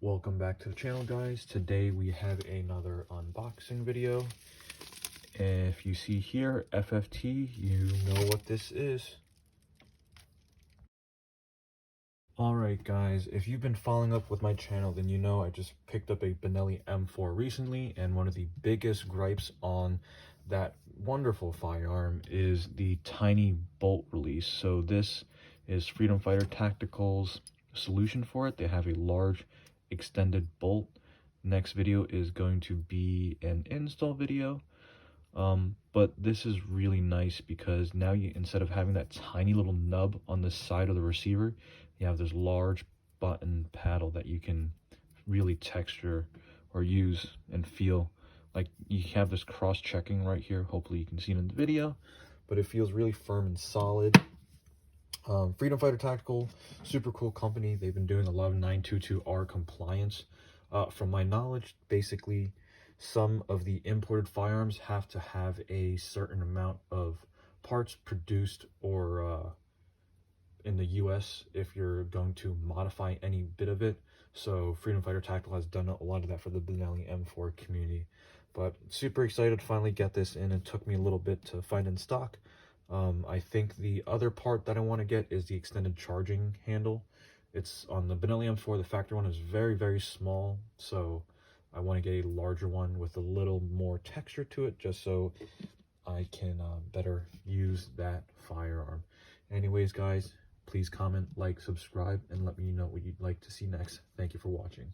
Welcome back to the channel, guys. Today we have another unboxing video. If you see here FFT, you know what this is. Alright guys, if you've been following up with my channel, then you know I just picked up a Benelli M4 recently, and one of the biggest gripes on that wonderful firearm is the tiny bolt release. So this is Freedom Fighter Tactical's solution for it. They have a large extended bolt. Next video is going to be an install video, but this is really nice because now you, instead of having that tiny little nub on the side of the receiver, you have this large button paddle that you can really texture or use and feel. Like you have this cross-checking right here. Hopefully you can see it in the video, but it feels really firm and solid. Freedom Fighter Tactical, super cool company. They've been doing a lot of 922R compliance. From my knowledge, basically some of the imported firearms have to have a certain amount of parts produced or in the US if you're going to modify any bit of it. So Freedom Fighter Tactical has done a lot of that for the Benelli M4 community. But super excited to finally get this in. It took me a little bit to find in stock. I think the other part that I want to get is the extended charging handle. It's on the Benelli M4. The factory one is very, very small, so I want to get a larger one with a little more texture to it, just so I can better use that firearm. Anyways, guys, please comment, like, subscribe, and let me know what you'd like to see next. Thank you for watching.